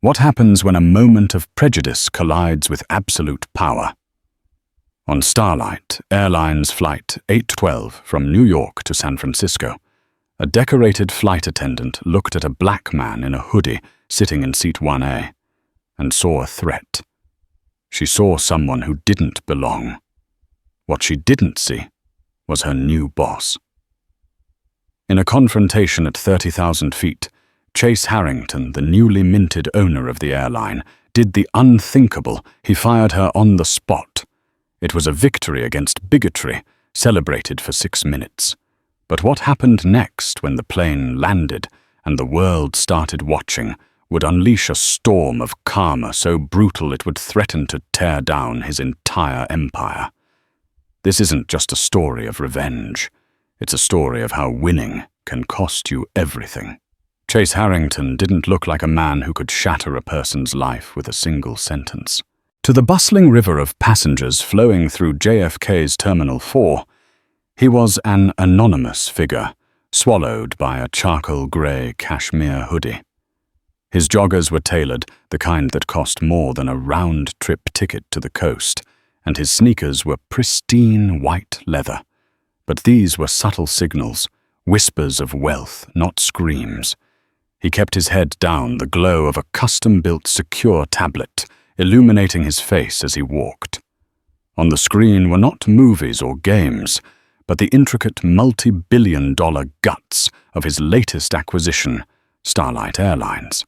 What happens when a moment of prejudice collides with absolute power? On Starlight Airlines Flight 812 from New York to San Francisco, a decorated flight attendant looked at a black man in a hoodie sitting in seat 1A and saw a threat. She saw someone who didn't belong. What she didn't see was her new boss. In a confrontation at 30,000 feet, Chase Harrington, the newly minted owner of the airline, did the unthinkable. He fired her on the spot. It was a victory against bigotry, celebrated for 6 minutes. But what happened next when the plane landed and the world started watching would unleash a storm of karma so brutal it would threaten to tear down his entire empire. This isn't just a story of revenge. It's a story of how winning can cost you everything. Chase Harrington didn't look like a man who could shatter a person's life with a single sentence. To the bustling river of passengers flowing through JFK's Terminal 4, he was an anonymous figure, swallowed by a charcoal-grey cashmere hoodie. His joggers were tailored, the kind that cost more than a round-trip ticket to the coast, and his sneakers were pristine white leather. But these were subtle signals, whispers of wealth, not screams. He kept his head down, the glow of a custom-built secure tablet illuminating his face as he walked. On the screen were not movies or games, but the intricate multi-billion-dollar guts of his latest acquisition, Starlight Airlines.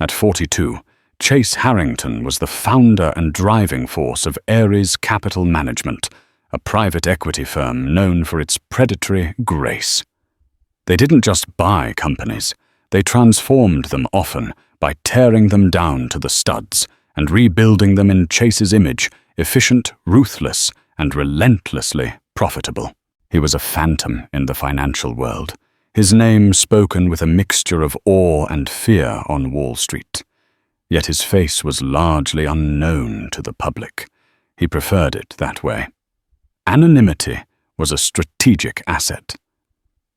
At 42, Chase Harrington was the founder and driving force of Ares Capital Management, a private equity firm known for its predatory grace. They didn't just buy companies. They transformed them often by tearing them down to the studs and rebuilding them in Chase's image, efficient, ruthless, and relentlessly profitable. He was a phantom in the financial world, his name spoken with a mixture of awe and fear on Wall Street. Yet his face was largely unknown to the public. He preferred it that way. Anonymity was a strategic asset.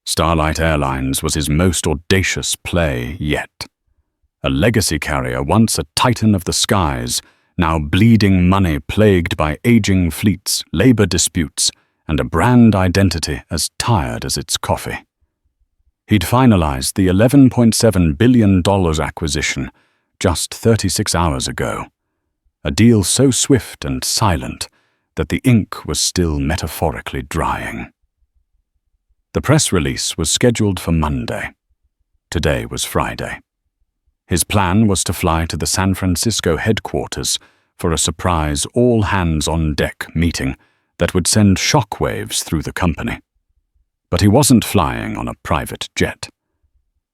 Starlight Airlines was his most audacious play yet. A legacy carrier, once a titan of the skies, now bleeding money plagued by aging fleets, labor disputes, and a brand identity as tired as its coffee. He'd finalized the $11.7 billion acquisition just 36 hours ago, a deal so swift and silent that the ink was still metaphorically drying. The press release was scheduled for Monday. Today was Friday. His plan was to fly to the San Francisco headquarters for a surprise all-hands-on-deck meeting that would send shockwaves through the company. But he wasn't flying on a private jet.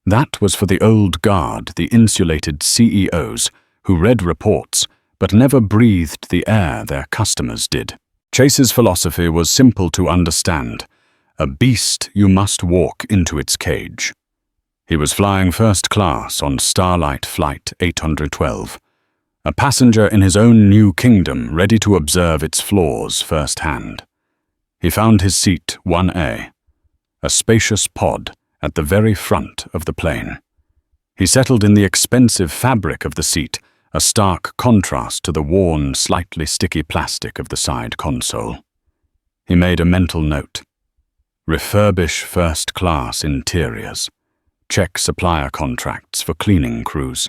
That was for the old guard, the insulated CEOs, who read reports but never breathed the air their customers did. Chase's philosophy was simple to understand. A beast you must walk into its cage. He was flying first class on Starlight Flight 812, a passenger in his own new kingdom ready to observe its flaws firsthand. He found his seat 1A, a spacious pod at the very front of the plane. He settled in the expensive fabric of the seat, a stark contrast to the worn, slightly sticky plastic of the side console. He made a mental note. Refurbish first-class interiors. Check supplier contracts for cleaning crews.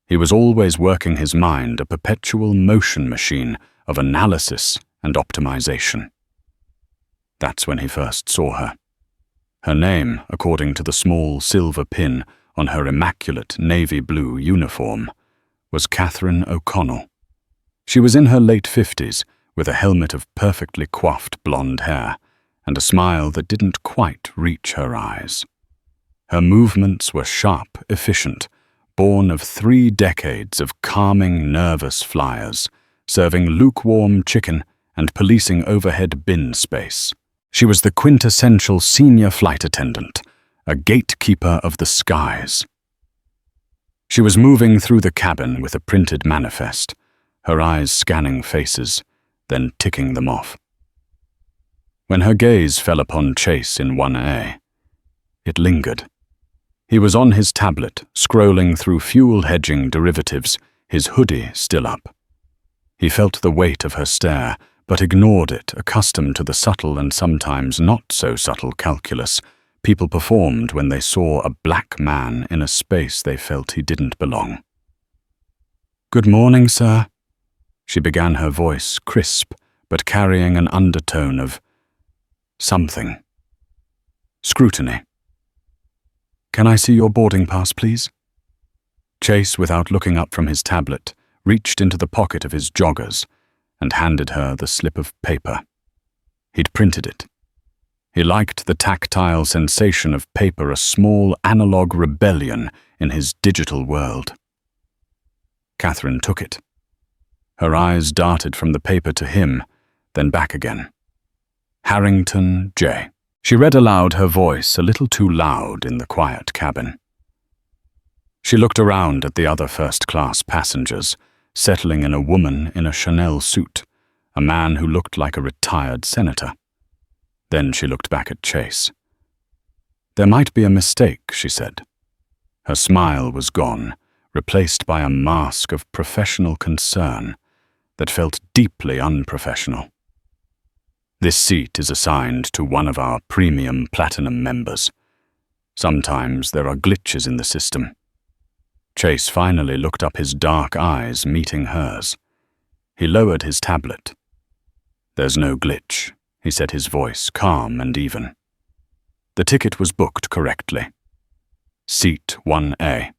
He was always working his mind, a perpetual motion machine of analysis and optimization. That's when he first saw her. Her name, according to the small silver pin on her immaculate navy blue uniform, was Catherine O'Connell. She was in her late 50s, with a helmet of perfectly coiffed blonde hair, and a smile that didn't quite reach her eyes. Her movements were sharp, efficient, born of 3 decades of calming, nervous flyers, serving lukewarm chicken and policing overhead bin space. She was the quintessential senior flight attendant, a gatekeeper of the skies. She was moving through the cabin with a printed manifest, her eyes scanning faces, then ticking them off. When her gaze fell upon Chase in 1A, it lingered. He was on his tablet, scrolling through fuel-hedging derivatives, his hoodie still up. He felt the weight of her stare, but ignored it, accustomed to the subtle and sometimes not so subtle calculus people performed when they saw a black man in a space they felt he didn't belong. "Good morning, sir." She began, her voice crisp, but carrying an undertone of something. Scrutiny. "Can I see your boarding pass, please?" Chase, without looking up from his tablet, reached into the pocket of his joggers and handed her the slip of paper. He'd printed it. He liked the tactile sensation of paper, a small analog rebellion in his digital world. Catherine took it. Her eyes darted from the paper to him, then back again. Harrington J. She read aloud, her voice a little too loud in the quiet cabin. She looked around at the other first-class passengers, settling in a woman in a Chanel suit, a man who looked like a retired senator. Then she looked back at Chase. "There might be a mistake," she said. Her smile was gone, replaced by a mask of professional concern that felt deeply unprofessional. "This seat is assigned to one of our premium platinum members. Sometimes there are glitches in the system." Chase finally looked up, his dark eyes meeting hers. He lowered his tablet. "There's no glitch," he said, his voice calm and even. "The ticket was booked correctly. Seat 1A.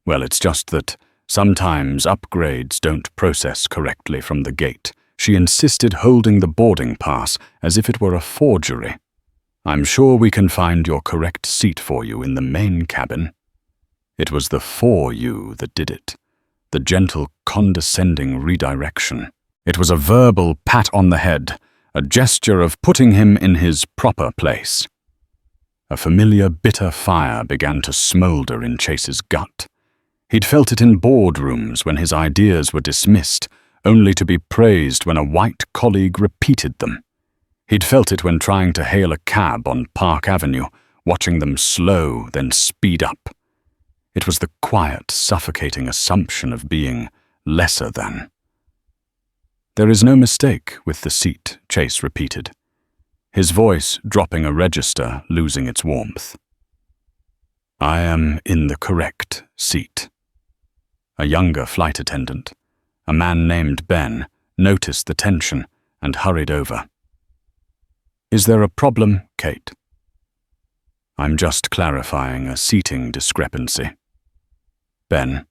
Well, it's just that sometimes upgrades don't process correctly from the gate." She insisted, holding the boarding pass as if it were a forgery. "I'm sure we can find your correct seat for you in the main cabin." It was the "for you" that did it, the gentle, condescending redirection. It was a verbal pat on the head, a gesture of putting him in his proper place. A familiar, bitter fire began to smolder in Chase's gut. He'd felt it in boardrooms when his ideas were dismissed, only to be praised when a white colleague repeated them. He'd felt it when trying to hail a cab on Park Avenue, watching them slow, then speed up. It was the quiet, suffocating assumption of being lesser than. "There is no mistake with the seat," Chase repeated, his voice dropping a register, losing its warmth. "I am in the correct seat." A younger flight attendant, a man named Ben, noticed the tension and hurried over. "Is there a problem, Kate?" "I'm just clarifying a seating discrepancy." "Ben,"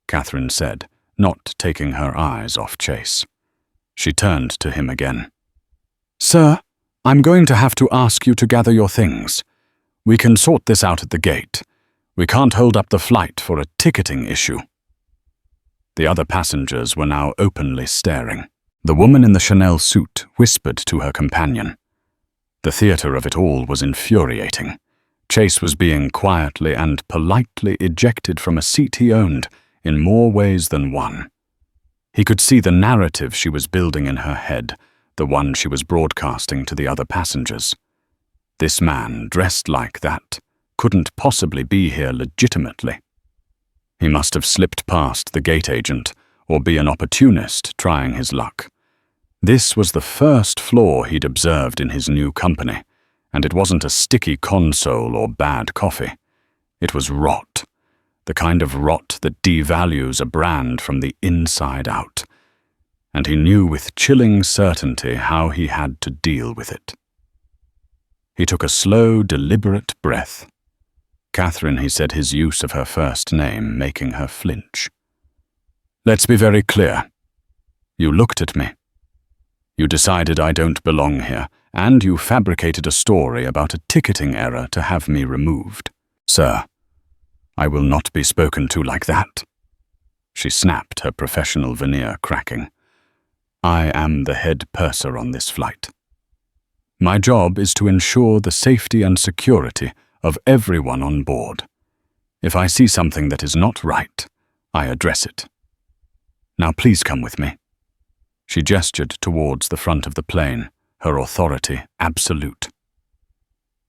Catherine said, not taking her eyes off Chase. She turned to him again. "Sir, I'm going to have to ask you to gather your things. We can sort this out at the gate. We can't hold up the flight for a ticketing issue." The other passengers were now openly staring. The woman in the Chanel suit whispered to her companion. The theater of it all was infuriating. Chase was being quietly and politely ejected from a seat he owned in more ways than one. He could see the narrative she was building in her head, the one she was broadcasting to the other passengers. This man, dressed like that, couldn't possibly be here legitimately. He must have slipped past the gate agent, or be an opportunist trying his luck. This was the first flaw he'd observed in his new company, and it wasn't a sticky console or bad coffee. It was rot, the kind of rot that devalues a brand from the inside out, and he knew with chilling certainty how he had to deal with it. He took a slow, deliberate breath. Catherine, he said, his use of her first name making her flinch. "Let's be very clear. You looked at me. You decided I don't belong here, and you fabricated a story about a ticketing error to have me removed. Sir, I will not be spoken to like that." She snapped, her professional veneer cracking. "I am the head purser on this flight. My job is to ensure the safety and security of everyone on board. If I see something that is not right, I address it. Now please come with me." She gestured towards the front of the plane, her authority absolute.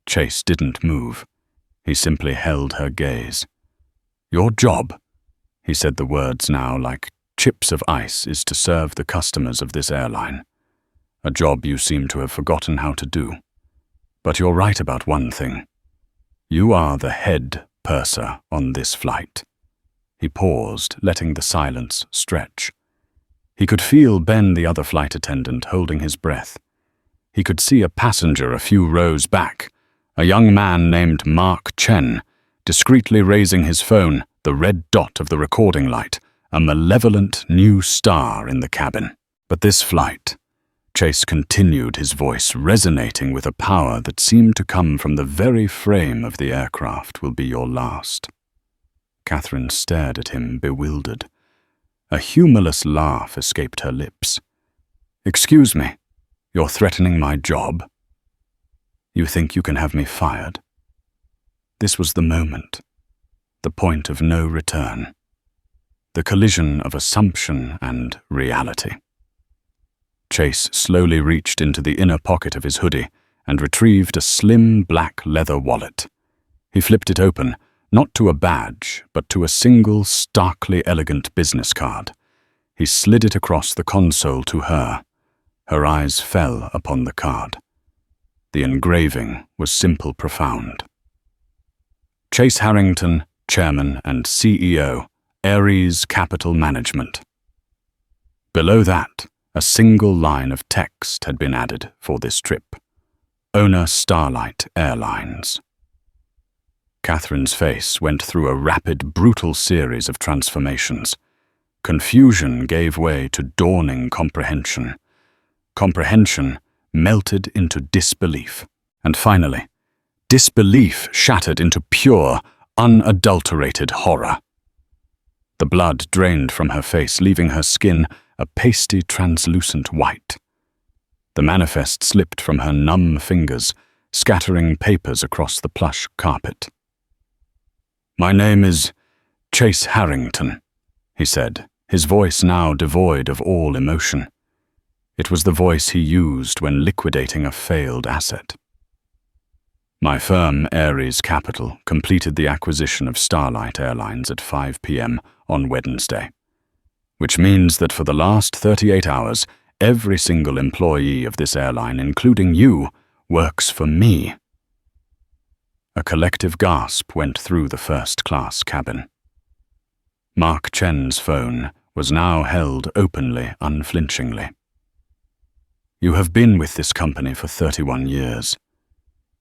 Chase didn't move. He simply held her gaze. "Your job," he said the words now like chips of ice, "is to serve the customers of this airline. A job you seem to have forgotten how to do. But you're right about one thing. You are the head purser on this flight." He paused, letting the silence stretch. He could feel Ben, the other flight attendant, holding his breath. He could see a passenger a few rows back, a young man named Mark Chen, discreetly raising his phone, the red dot of the recording light, a malevolent new star in the cabin. "But this flight," Chase continued, his voice resonating with a power that seemed to come from the very frame of the aircraft, "will be your last." Catherine stared at him, bewildered. A humorless laugh escaped her lips. "Excuse me, you're threatening my job? You think you can have me fired?" This was the moment, the point of no return, the collision of assumption and reality. Chase slowly reached into the inner pocket of his hoodie and retrieved a slim black leather wallet. He flipped it open, not to a badge, but to a single, starkly elegant business card. He slid it across the console to her. Her eyes fell upon the card. The engraving was simple, profound. Chase Harrington, Chairman and CEO, Ares Capital Management. Below that, a single line of text had been added for this trip. Owner Starlight Airlines. Catherine's face went through a rapid, brutal series of transformations. Confusion gave way to dawning comprehension. Comprehension melted into disbelief. And finally, disbelief shattered into pure, unadulterated horror. The blood drained from her face, leaving her skin a pasty, translucent white. The manifest slipped from her numb fingers, scattering papers across the plush carpet. "My name is Chase Harrington," he said, his voice now devoid of all emotion. It was the voice he used when liquidating a failed asset. "My firm, Ares Capital, completed the acquisition of Starlight Airlines at 5 p.m. on Wednesday, which means that for the last 38 hours, every single employee of this airline, including you, works for me." A collective gasp went through the first-class cabin. Mark Chen's phone was now held openly, unflinchingly. "You have been with this company for 31 years.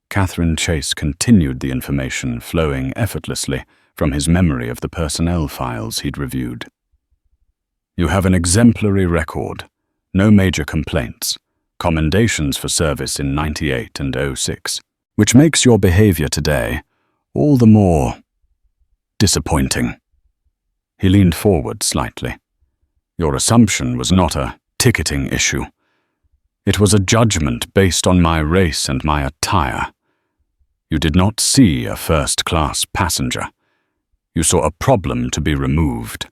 Catherine Chase continued the information flowing effortlessly from his memory of the personnel files he'd reviewed. "You have an exemplary record, no major complaints, commendations for service in 98 and 06, which makes your behavior today all the more disappointing." He leaned forward slightly. "Your assumption was not a ticketing issue. It was a judgment based on my race and my attire. You did not see a first-class passenger. You saw a problem to be removed.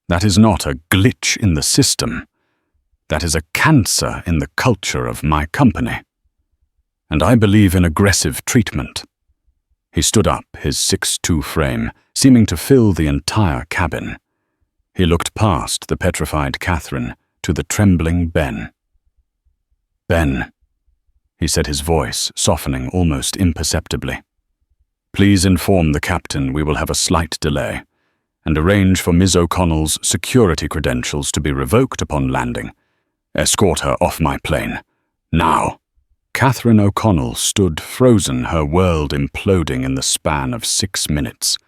That is not a glitch in the system. That is a cancer in the culture of my company. And I believe in aggressive treatment." He stood up, his 6'2" frame seeming to fill the entire cabin. He looked past the petrified Catherine to the trembling Ben. "Ben," he said, his voice softening almost imperceptibly. "Please inform the captain we will have a slight delay, and arrange for Ms. O'Connell's security credentials to be revoked upon landing. Escort her off my plane. Now." Catherine O'Connell stood frozen, her world imploding in the span of 6 minutes.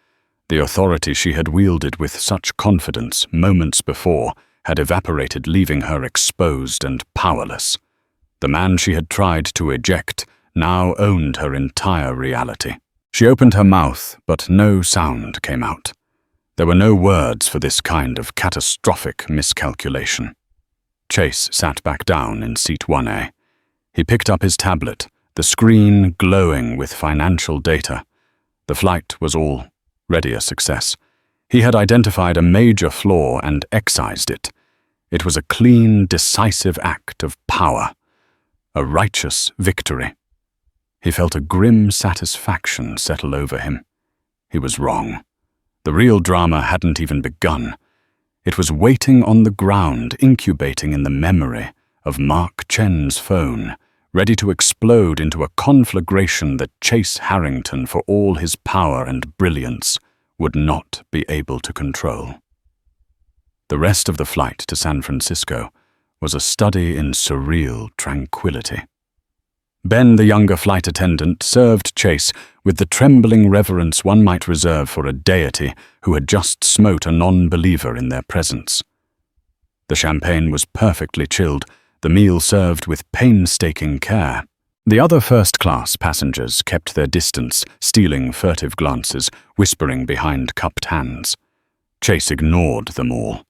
The authority she had wielded with such confidence moments before had evaporated, leaving her exposed and powerless. The man she had tried to eject now owned her entire reality. She opened her mouth, but no sound came out. There were no words for this kind of catastrophic miscalculation. Chase sat back down in seat 1A. He picked up his tablet, the screen glowing with financial data. The flight was already a success. He had identified a major flaw and excised it. It was a clean, decisive act of power, a righteous victory. He felt a grim satisfaction settle over him. He was wrong. The real drama hadn't even begun. It was waiting on the ground, incubating in the memory of Mark Chen's phone, ready to explode into a conflagration that Chase Harrington, for all his power and brilliance, would not be able to control. The rest of the flight to San Francisco was a study in surreal tranquility. Ben, the younger flight attendant, served Chase with the trembling reverence one might reserve for a deity who had just smote a non-believer in their presence. The champagne was perfectly chilled, the meal served with painstaking care. The other first-class passengers kept their distance, stealing furtive glances, whispering behind cupped hands. Chase ignored them all.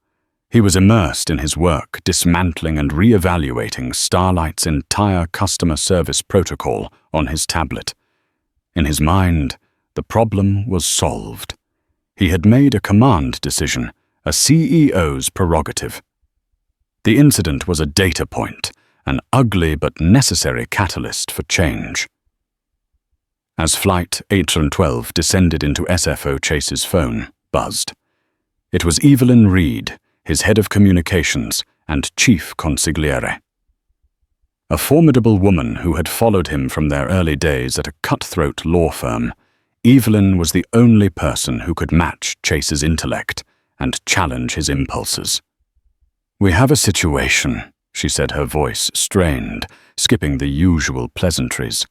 He was immersed in his work, dismantling and re-evaluating Starlight's entire customer service protocol on his tablet. In his mind, the problem was solved. He had made a command decision, a CEO's prerogative. The incident was a data point, an ugly but necessary catalyst for change. As Flight 812 descended into SFO, Chase's phone buzzed. It was Evelyn Reed, his head of communications and chief consigliere. A formidable woman who had followed him from their early days at a cutthroat law firm, Evelyn was the only person who could match Chase's intellect and challenge his impulses. "We have a situation," she said, her voice strained, skipping the usual pleasantries.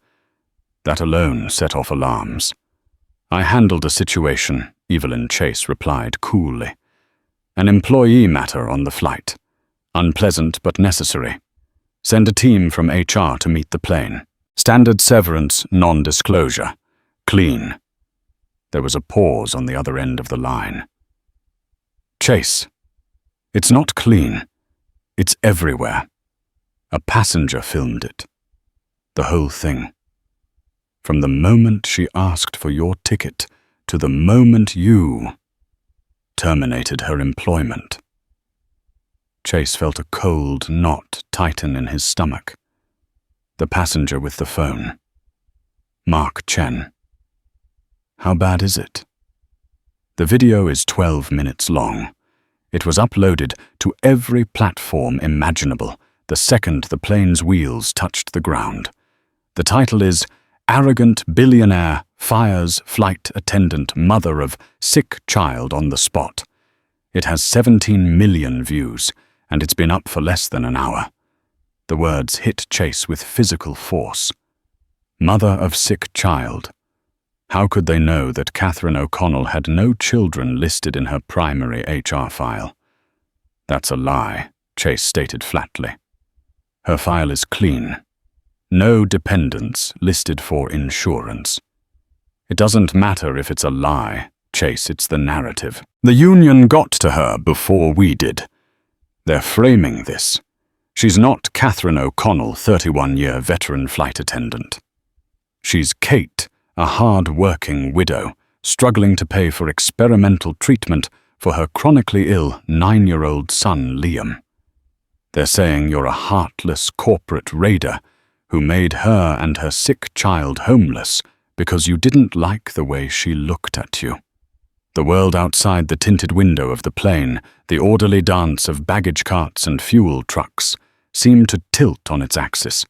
That alone set off alarms. "I handled a situation," Evelyn Chase replied coolly. "An employee matter on the flight. Unpleasant but necessary. Send a team from HR to meet the plane. Standard severance, non-disclosure. Clean." There was a pause on the other end of the line. "Chase, it's not clean. It's everywhere. A passenger filmed it. The whole thing. From the moment she asked for your ticket to the moment you terminated her employment." Chase felt a cold knot tighten in his stomach. The passenger with the phone. Mark Chen. How bad is it? The video is 12 minutes long. It was uploaded to every platform imaginable the second the plane's wheels touched the ground. The title is "Arrogant Billionaire Fires Flight Attendant Mother of Sick Child on the Spot." It has 17 million views, and it's been up for less than an hour. The words hit Chase with physical force. Mother of sick child. How could they know that Catherine O'Connell had no children listed in her primary HR file? "That's a lie," Chase stated flatly. "Her file is clean. No dependents listed for insurance." "It doesn't matter if it's a lie, Chase, it's the narrative. The union got to her before we did. They're framing this. She's not Catherine O'Connell, 31-year veteran flight attendant. She's Kate, a hard-working widow, struggling to pay for experimental treatment for her chronically ill 9-year-old son, Liam. They're saying you're a heartless corporate raider who made her and her sick child homeless because you didn't like the way she looked at you." The world outside the tinted window of the plane, the orderly dance of baggage carts and fuel trucks, seemed to tilt on its axis.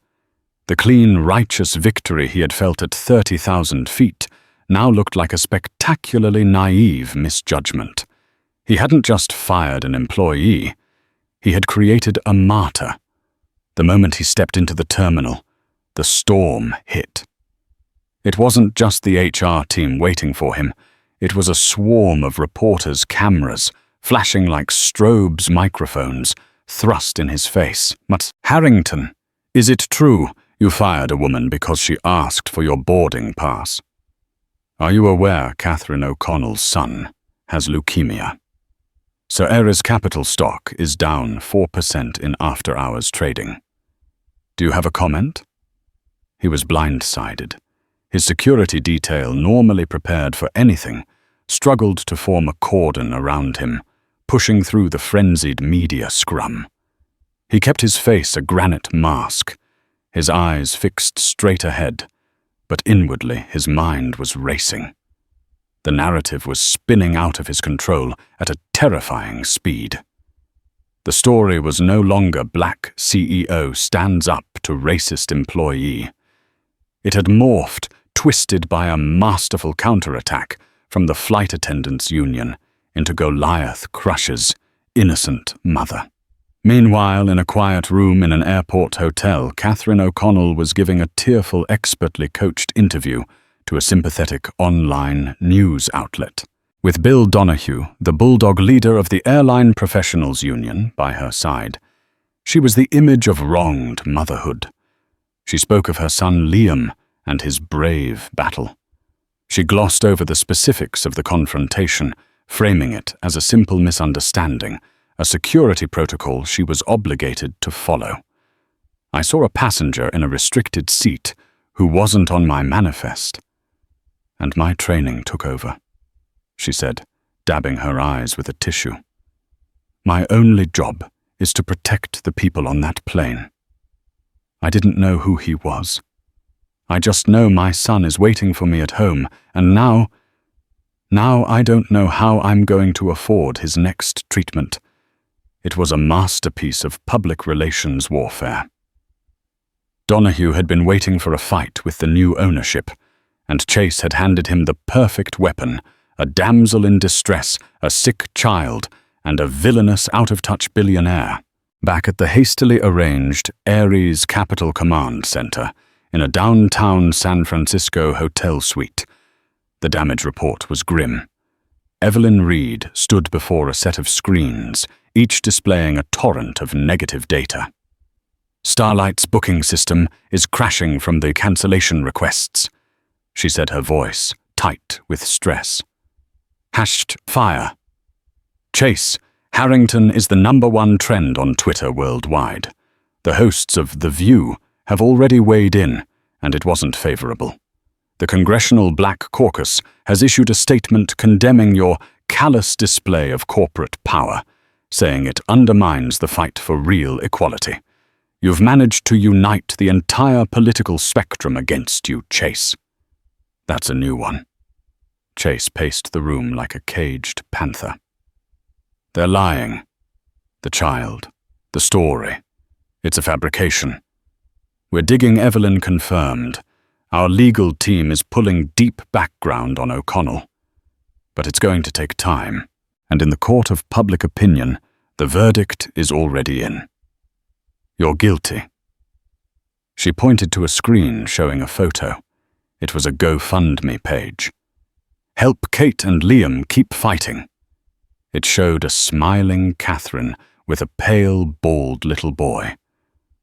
The clean, righteous victory he had felt at 30,000 feet now looked like a spectacularly naive misjudgment. He hadn't just fired an employee, he had created a martyr. The moment he stepped into the terminal, the storm hit. It wasn't just the HR team waiting for him. It was a swarm of reporters' cameras, flashing like Strobe's microphones, thrust in his face. "But Harrington, is it true you fired a woman because she asked for your boarding pass? Are you aware Catherine O'Connell's son has leukemia? Sir Era's capital stock is down 4% in after-hours trading. Do you have a comment?" He was blindsided. His security detail, normally prepared for anything, struggled to form a cordon around him, pushing through the frenzied media scrum. He kept his face a granite mask, his eyes fixed straight ahead, but inwardly his mind was racing. The narrative was spinning out of his control at a terrifying speed. The story was no longer Black CEO stands up to racist employee. It had morphed, twisted by a masterful counterattack from the flight attendants' union, into Goliath crushes innocent mother. Meanwhile, in a quiet room in an airport hotel, Catherine O'Connell was giving a tearful, expertly coached interview to a sympathetic online news outlet. With Bill Donahue, the bulldog leader of the Airline Professionals Union, by her side, she was the image of wronged motherhood. She spoke of her son Liam and his brave battle. She glossed over the specifics of the confrontation, framing it as a simple misunderstanding, a security protocol she was obligated to follow. I saw a passenger in a restricted seat who wasn't on my manifest, and my training took over, she said, dabbing her eyes with a tissue. My only job is to protect the people on that plane. I didn't know who he was. I just know my son is waiting for me at home, and now I don't know how I'm going to afford his next treatment. It was a masterpiece of public relations warfare. Donahue had been waiting for a fight with the new ownership, and Chase had handed him the perfect weapon, a damsel in distress, a sick child, and a villainous out-of-touch billionaire. Back at the hastily arranged Ares Capital Command Center, in a downtown San Francisco hotel suite, the damage report was grim. Evelyn Reed stood before a set of screens, each displaying a torrent of negative data. Starlight's booking system is crashing from the cancellation requests, she said, her voice tight with stress. Hashed fire. Chase, Harrington is the #1 trend on Twitter worldwide. The hosts of The View have already weighed in, and it wasn't favorable. The Congressional Black Caucus has issued a statement condemning your callous display of corporate power, saying it undermines the fight for real equality. You've managed to unite the entire political spectrum against you, Chase. That's a new one. Chase paced the room like a caged panther. They're lying. The child. The story. It's a fabrication. We're digging Evelyn confirmed. Our legal team is pulling deep background on O'Connell. But it's going to take time, and in the court of public opinion, the verdict is already in. You're guilty. She pointed to a screen showing a photo. It was a GoFundMe page. Help Kate and Liam keep fighting. It showed a smiling Catherine with a pale, bald little boy.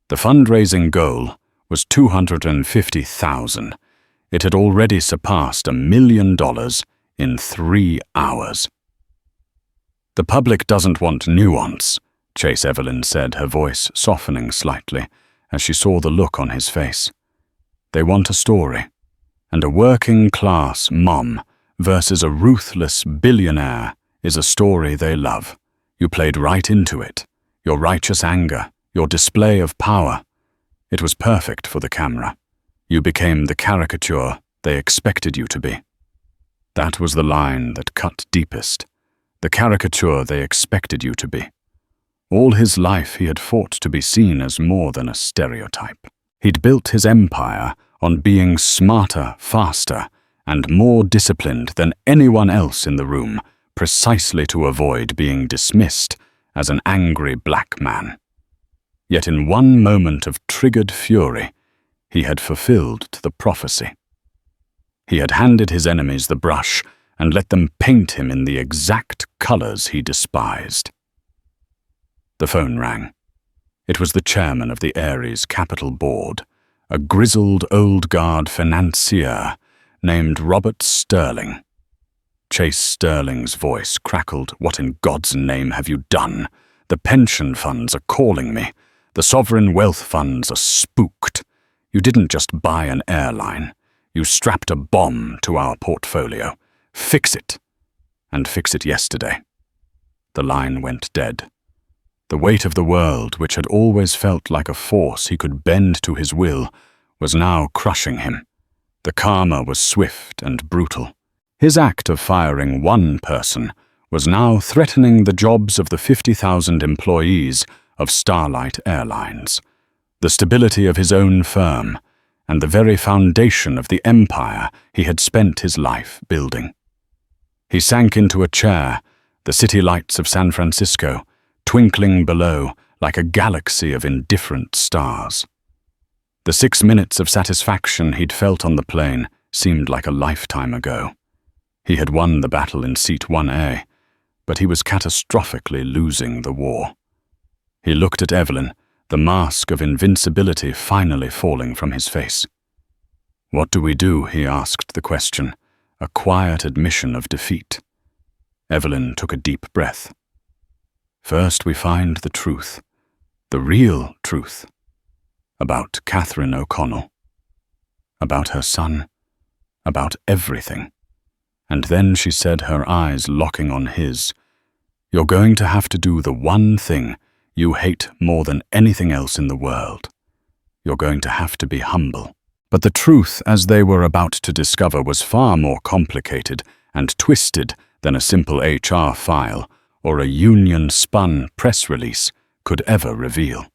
The fundraising goal was $250,000. It had already surpassed $1 million in 3 hours. The public doesn't want nuance, Chase Evelyn said, her voice softening slightly as she saw the look on his face. They want a story, and a working-class mom versus a ruthless billionaire is a story they love. You played right into it. Your righteous anger, your display of power. It was perfect for the camera. You became the caricature they expected you to be. That was the line that cut deepest. The caricature they expected you to be. All his life he had fought to be seen as more than a stereotype. He'd built his empire on being smarter, faster, and more disciplined than anyone else in the room, precisely to avoid being dismissed as an angry black man. Yet in one moment of triggered fury, he had fulfilled the prophecy. He had handed his enemies the brush and let them paint him in the exact colors he despised. The phone rang. It was the chairman of the Ares Capital Board, a grizzled old guard financier named Robert Sterling. Chase Sterling's voice crackled. What in God's name have you done? The pension funds are calling me. The sovereign wealth funds are spooked. You didn't just buy an airline. You strapped a bomb to our portfolio. Fix it. And fix it yesterday. The line went dead. The weight of the world, which had always felt like a force he could bend to his will, was now crushing him. The karma was swift and brutal. His act of firing one person was now threatening the jobs of the 50,000 employees of Starlight Airlines, the stability of his own firm, and the very foundation of the empire he had spent his life building. He sank into a chair, the city lights of San Francisco twinkling below like a galaxy of indifferent stars. The 6 minutes of satisfaction he'd felt on the plane seemed like a lifetime ago. He had won the battle in Seat 1A, but he was catastrophically losing the war. He looked at Evelyn, the mask of invincibility finally falling from his face. "What do we do?" he asked the question, a quiet admission of defeat. Evelyn took a deep breath. "First we find the truth, the real truth, about Catherine O'Connell, about her son, about everything." And then she said, her eyes locking on his, "You're going to have to do the one thing you hate more than anything else in the world. You're going to have to be humble." But the truth, as they were about to discover, was far more complicated and twisted than a simple HR file or a union-spun press release could ever reveal.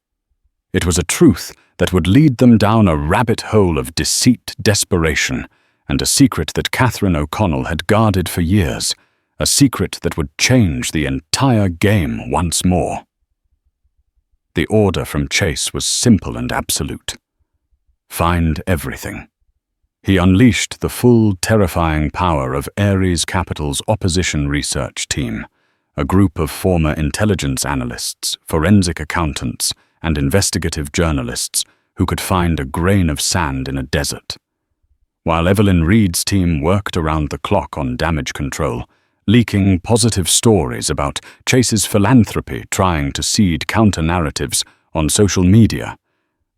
It was a truth that would lead them down a rabbit hole of deceit, desperation, and a secret that Catherine O'Connell had guarded for years, a secret that would change the entire game once more. The order from Chase was simple and absolute. Find everything. He unleashed the full, terrifying power of Ares Capital's opposition research team, a group of former intelligence analysts, forensic accountants, and investigative journalists who could find a grain of sand in a desert. While Evelyn Reed's team worked around the clock on damage control, leaking positive stories about Chase's philanthropy trying to seed counter-narratives on social media,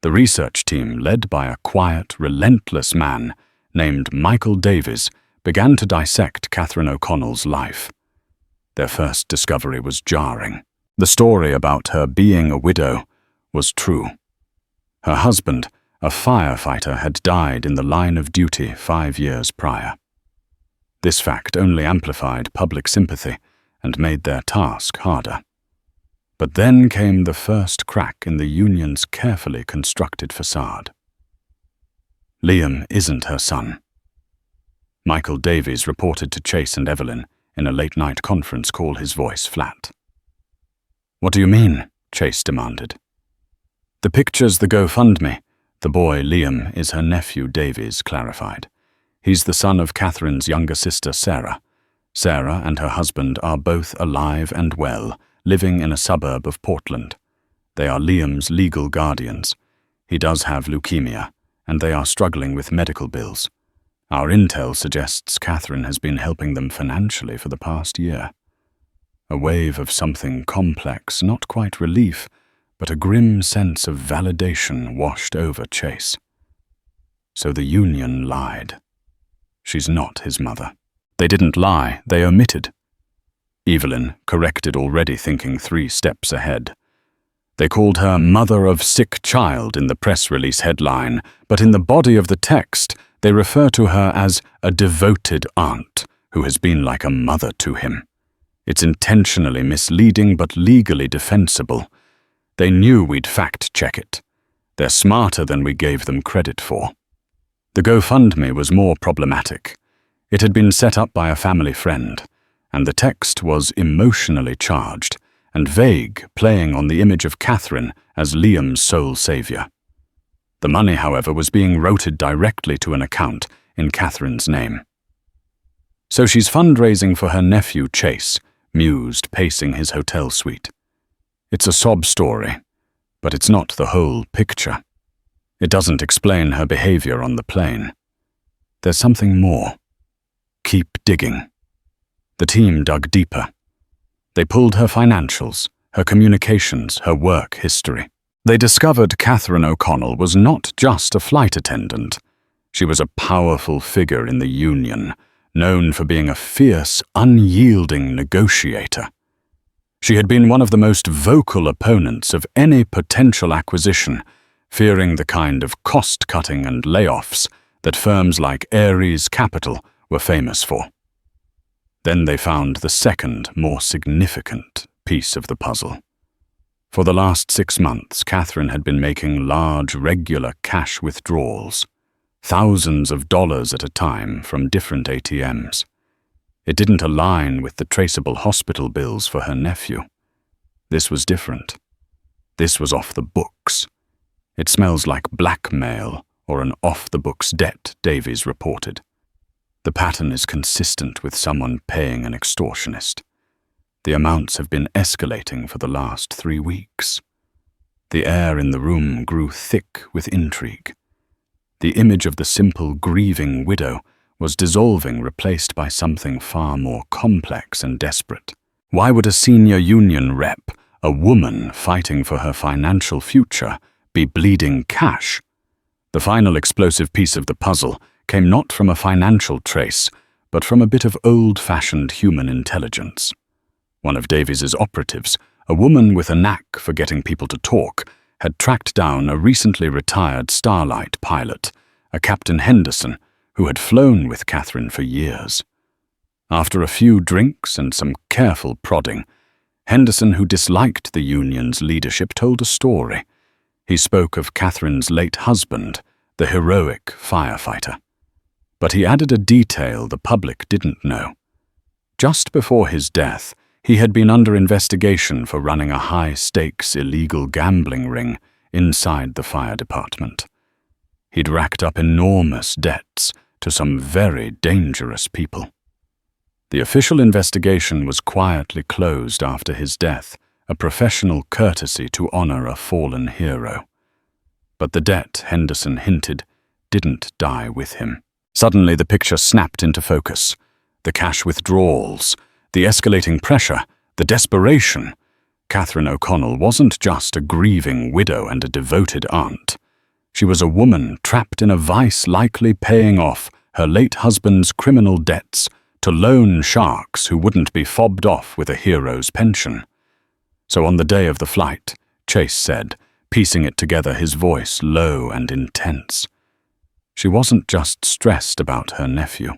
the research team, led by a quiet, relentless man named Michael Davies, began to dissect Catherine O'Connell's life. Their first discovery was jarring. The story about her being a widow was true. Her husband, a firefighter, had died in the line of duty 5 years prior. This fact only amplified public sympathy and made their task harder. But then came the first crack in the union's carefully constructed facade. Liam isn't her son. Michael Davies reported to Chase and Evelyn in a late-night conference call, his voice flat. "What do you mean?" Chase demanded. "The picture's the GoFundMe. The boy, Liam, is her nephew, Davies clarified. He's the son of Catherine's younger sister, Sarah. Sarah and her husband are both alive and well, living in a suburb of Portland. They are Liam's legal guardians. He does have leukemia, and they are struggling with medical bills. Our intel suggests Catherine has been helping them financially for the past year." A wave of something complex, not quite relief, but a grim sense of validation washed over Chase. So the union lied. She's not his mother. They didn't lie, they omitted. Evelyn corrected, already thinking 3 steps ahead. They called her mother of sick child in the press release headline, but in the body of the text, they refer to her as a devoted aunt who has been like a mother to him. It's intentionally misleading but legally defensible. They knew we'd fact-check it. They're smarter than we gave them credit for. The GoFundMe was more problematic. It had been set up by a family friend, and the text was emotionally charged and vague, playing on the image of Catherine as Liam's sole savior. The money, however, was being routed directly to an account in Catherine's name. "So she's fundraising for her nephew, Chase," mused, pacing his hotel suite. "It's a sob story, but it's not the whole picture. It doesn't explain her behavior on the plane. There's something more. Keep digging." The team dug deeper. They pulled her financials, her communications, her work history. They discovered Catherine O'Connell was not just a flight attendant. She was a powerful figure in the union, known for being a fierce, unyielding negotiator. She had been one of the most vocal opponents of any potential acquisition, fearing the kind of cost-cutting and layoffs that firms like Ares Capital were famous for. Then they found the second, more significant piece of the puzzle. For the last 6 months, Catherine had been making large, regular cash withdrawals, thousands of dollars at a time from different ATMs. It didn't align with the traceable hospital bills for her nephew. This was different. This was off the books. It smells like blackmail or an off-the-books debt, Davies reported. The pattern is consistent with someone paying an extortionist. The amounts have been escalating for the last 3 weeks. The air in the room grew thick with intrigue. The image of the simple, grieving widow was dissolving, replaced by something far more complex and desperate. Why would a senior union rep, a woman fighting for her financial future, be bleeding cash? The final explosive piece of the puzzle came not from a financial trace, but from a bit of old-fashioned human intelligence. One of Davies's operatives, a woman with a knack for getting people to talk, had tracked down a recently retired Starlight pilot, a Captain Henderson, who had flown with Catherine for years. After a few drinks and some careful prodding, Henderson, who disliked the union's leadership, told a story. He spoke of Catherine's late husband, the heroic firefighter. But he added a detail the public didn't know. Just before his death, he had been under investigation for running a high-stakes illegal gambling ring inside the fire department. He'd racked up enormous debts to some very dangerous people. The official investigation was quietly closed after his death, a professional courtesy to honor a fallen hero. But the debt, Henderson hinted, didn't die with him. Suddenly the picture snapped into focus. The cash withdrawals, the escalating pressure, the desperation. Catherine O'Connell wasn't just a grieving widow and a devoted aunt. She was a woman trapped in a vice, likely paying off her late husband's criminal debts to loan sharks who wouldn't be fobbed off with a hero's pension. So on the day of the flight, Chase said, piecing it together, his voice low and intense, she wasn't just stressed about her nephew.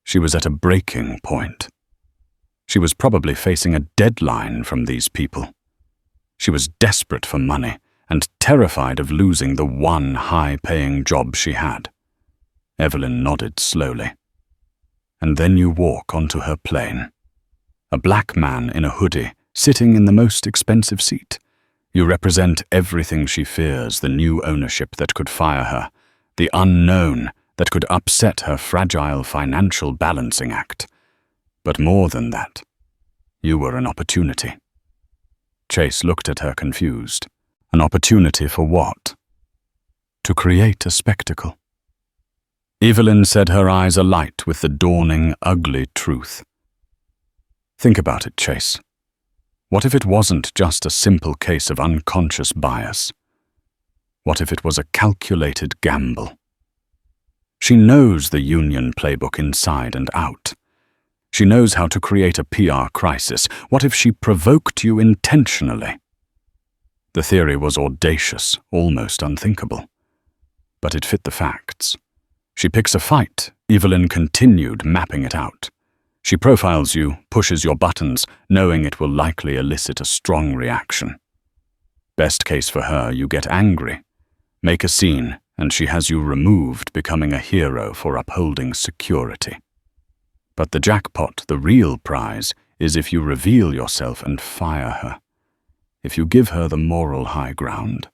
She was at a breaking point. She was probably facing a deadline from these people. She was desperate for money and terrified of losing the one high-paying job she had. Evelyn nodded slowly. And then you walk onto her plane. A black man in a hoodie, sitting in the most expensive seat. You represent everything she fears, the new ownership that could fire her, the unknown that could upset her fragile financial balancing act. But more than that, you were an opportunity. Chase looked at her confused. An opportunity for what? To create a spectacle. Evelyn said, her eyes alight with the dawning, ugly truth. Think about it, Chase. What if it wasn't just a simple case of unconscious bias? What if it was a calculated gamble? She knows the union playbook inside and out. She knows how to create a PR crisis. What if she provoked you intentionally? The theory was audacious, almost unthinkable. But it fit the facts. She picks a fight, Evelyn continued, mapping it out. She profiles you, pushes your buttons, knowing it will likely elicit a strong reaction. Best case for her, you get angry, make a scene, and she has you removed, becoming a hero for upholding security. But the jackpot, the real prize, is if you reveal yourself and fire her. If you give her the moral high ground.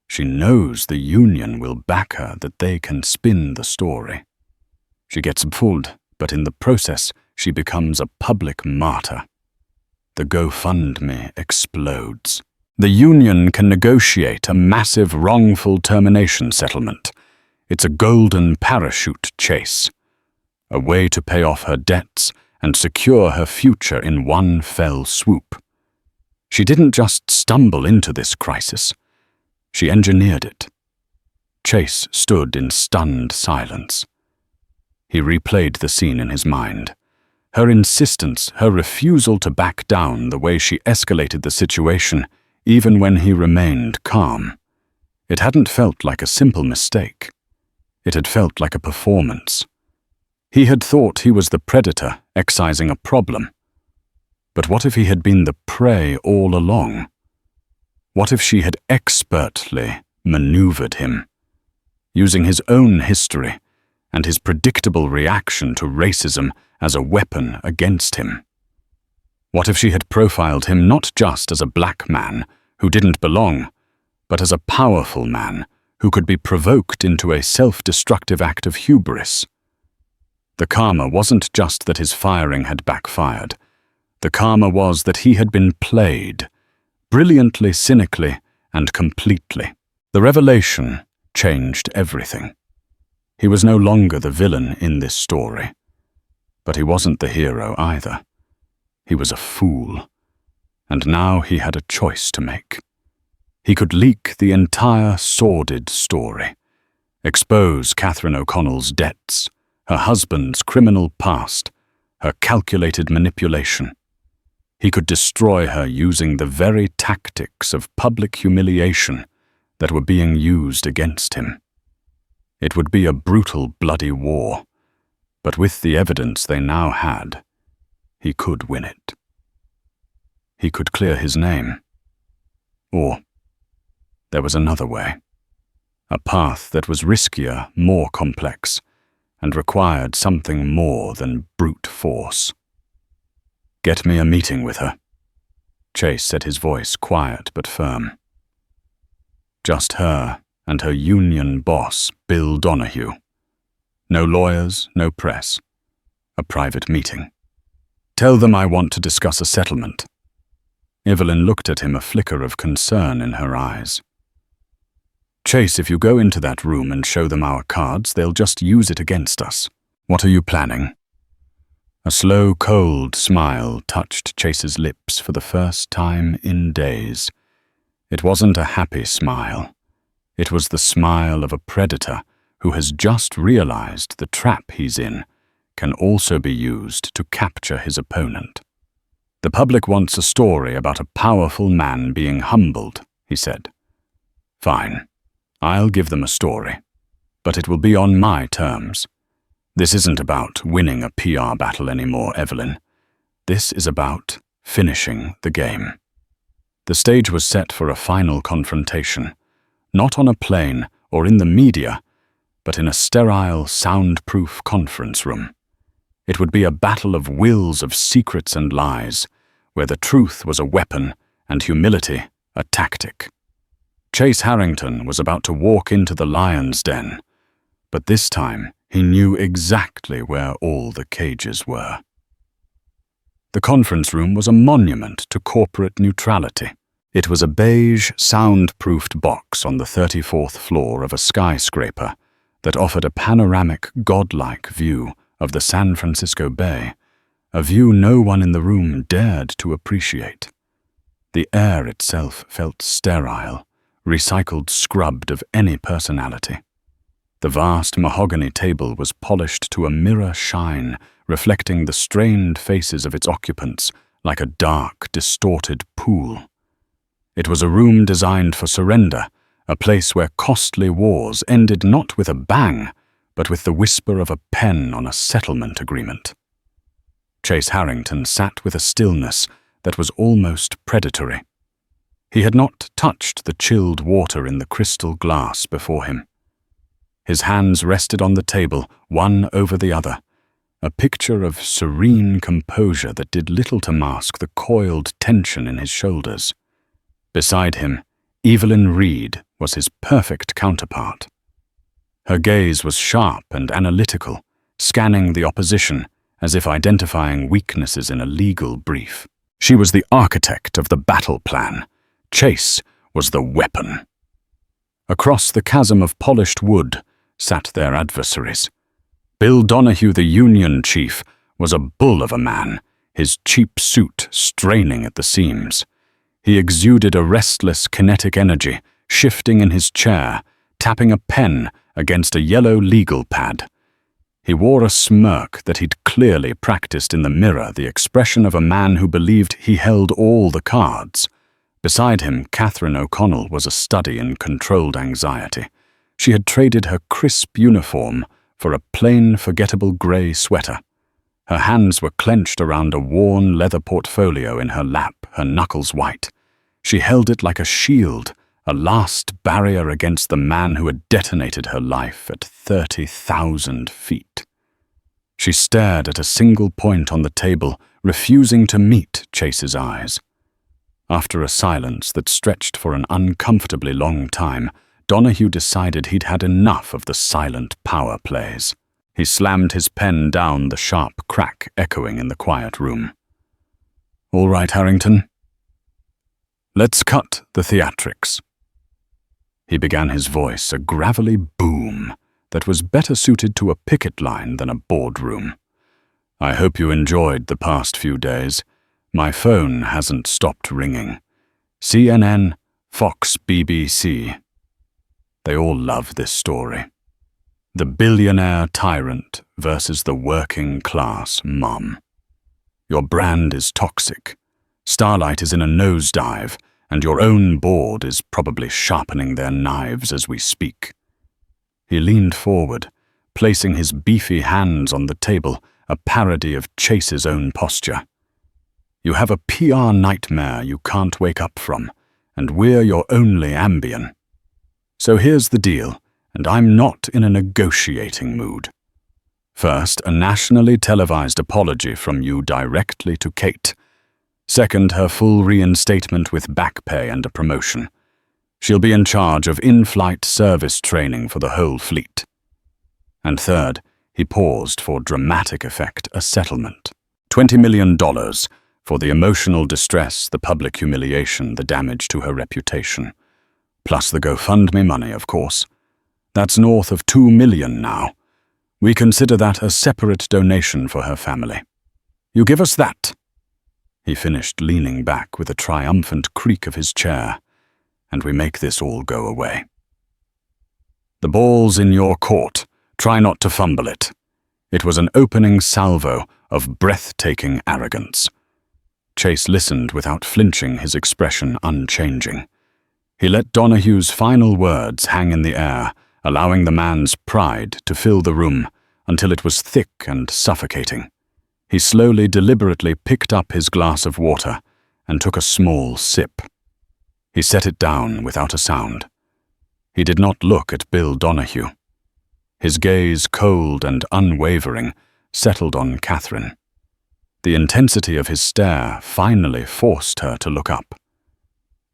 She knows the union will back her, that they can spin the story. She gets fooled, but in the process, she becomes a public martyr. The GoFundMe explodes. The union can negotiate a massive wrongful termination settlement. It's a golden parachute chase. A way to pay off her debts and secure her future in one fell swoop. She didn't just stumble into this crisis. She engineered it. Chase stood in stunned silence. He replayed the scene in his mind. Her insistence, her refusal to back down, the way she escalated the situation, even when he remained calm. It hadn't felt like a simple mistake. It had felt like a performance. He had thought he was the predator excising a problem. But what if he had been the prey all along? What if she had expertly maneuvered him, using his own history and his predictable reaction to racism as a weapon against him? What if she had profiled him not just as a black man who didn't belong, but as a powerful man who could be provoked into a self-destructive act of hubris? The karma wasn't just that his firing had backfired. The karma was that he had been played, brilliantly, cynically, and completely. The revelation changed everything. He was no longer the villain in this story, but he wasn't the hero either. He was a fool, and now he had a choice to make. He could leak the entire sordid story, expose Catherine O'Connell's debts, her husband's criminal past, her calculated manipulation. He could destroy her using the very tactics of public humiliation that were being used against him. It would be a brutal, bloody war, but with the evidence they now had, he could win it. He could clear his name. Or there was another way, a path that was riskier, more complex, and required something more than brute force. "Get me a meeting with her," Chase said, his voice quiet but firm. Just her and her union boss, Bill Donahue. No lawyers, no press. A private meeting. "Tell them I want to discuss a settlement." Evelyn looked at him, a flicker of concern in her eyes. "Chase, if you go into that room and show them our cards, they'll just use it against us. What are you planning?" A slow, cold smile touched Chase's lips for the first time in days. It wasn't a happy smile. It was the smile of a predator who has just realized the trap he's in can also be used to capture his opponent. "The public wants a story about a powerful man being humbled," he said. "Fine. I'll give them a story, but it will be on my terms. This isn't about winning a PR battle anymore, Evelyn. This is about finishing the game." The stage was set for a final confrontation, not on a plane or in the media, but in a sterile, soundproof conference room. It would be a battle of wills, of secrets and lies, where the truth was a weapon and humility a tactic. Chase Harrington was about to walk into the lion's den, but this time he knew exactly where all the cages were. The conference room was a monument to corporate neutrality. It was a beige, soundproofed box on the 34th floor of a skyscraper that offered a panoramic, godlike view of the San Francisco Bay, a view no one in the room dared to appreciate. The air itself felt sterile, recycled, scrubbed of any personality. The vast mahogany table was polished to a mirror shine, reflecting the strained faces of its occupants like a dark, distorted pool. It was a room designed for surrender, a place where costly wars ended not with a bang, but with the whisper of a pen on a settlement agreement. Chase Harrington sat with a stillness that was almost predatory. He had not touched the chilled water in the crystal glass before him. His hands rested on the table, one over the other, a picture of serene composure that did little to mask the coiled tension in his shoulders. Beside him, Evelyn Reed was his perfect counterpart. Her gaze was sharp and analytical, scanning the opposition as if identifying weaknesses in a legal brief. She was the architect of the battle plan. Chase was the weapon. Across the chasm of polished wood sat their adversaries. Bill Donahue, the Union chief, was a bull of a man, his cheap suit straining at the seams. He exuded a restless, kinetic energy, shifting in his chair, tapping a pen against a yellow legal pad. He wore a smirk that he'd clearly practiced in the mirror, the expression of a man who believed he held all the cards. Beside him, Catherine O'Connell was a study in controlled anxiety. She had traded her crisp uniform for a plain, forgettable grey sweater. Her hands were clenched around a worn leather portfolio in her lap, her knuckles white. She held it like a shield, a last barrier against the man who had detonated her life at 30,000 feet. She stared at a single point on the table, refusing to meet Chase's eyes. After a silence that stretched for an uncomfortably long time, Donahue decided he'd had enough of the silent power plays. He slammed his pen down, the sharp crack echoing in the quiet room. "All right, Harrington. Let's cut the theatrics." He began his voice, a gravelly boom that was better suited to a picket line than a boardroom. "I hope you enjoyed the past few days. My phone hasn't stopped ringing. CNN, Fox, BBC. They all love this story. The billionaire tyrant versus the working class mom. Your brand is toxic. Starlight is in a nosedive, and your own board is probably sharpening their knives as we speak." He leaned forward, placing his beefy hands on the table, a parody of Chase's own posture. "You have a PR nightmare you can't wake up from, and we're your only Ambien. So here's the deal, and I'm not in a negotiating mood. First, a nationally televised apology from you directly to Kate. Second, her full reinstatement with back pay and a promotion. She'll be in charge of in-flight service training for the whole fleet. And third," he paused for dramatic effect, "a settlement. $20 million for the emotional distress, the public humiliation, the damage to her reputation. Plus the GoFundMe money, of course. That's north of $2 million now. We consider that a separate donation for her family. You give us that?" He finished, leaning back with a triumphant creak of his chair. "And we make this all go away. The ball's in your court. Try not to fumble it." It was an opening salvo of breathtaking arrogance. Chase listened without flinching, his expression unchanging. He let Donahue's final words hang in the air, allowing the man's pride to fill the room until it was thick and suffocating. He slowly, deliberately picked up his glass of water and took a small sip. He set it down without a sound. He did not look at Bill Donahue. His gaze, cold and unwavering, settled on Catherine. The intensity of his stare finally forced her to look up.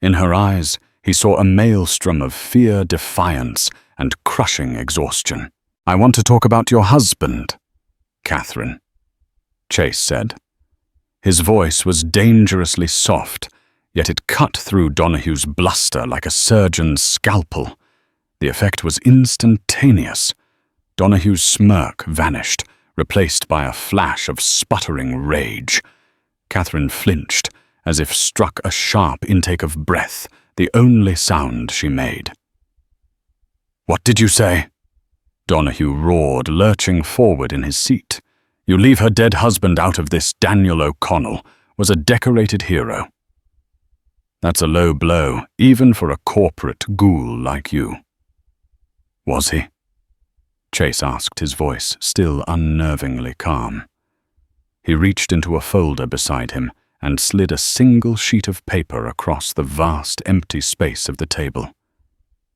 In her eyes, he saw a maelstrom of fear, defiance, and crushing exhaustion. "I want to talk about your husband, Catherine," Chase said. His voice was dangerously soft, yet it cut through Donahue's bluster like a surgeon's scalpel. The effect was instantaneous. Donahue's smirk vanished, replaced by a flash of sputtering rage. Catherine flinched, as if struck a sharp intake of breath, the only sound she made. "What did you say?" Donahue roared, lurching forward in his seat. "You leave her dead husband out of this. Daniel O'Connell was a decorated hero. That's a low blow, even for a corporate ghoul like you." "Was he?" Chase asked, his voice still unnervingly calm. He reached into a folder beside him and slid a single sheet of paper across the vast empty space of the table.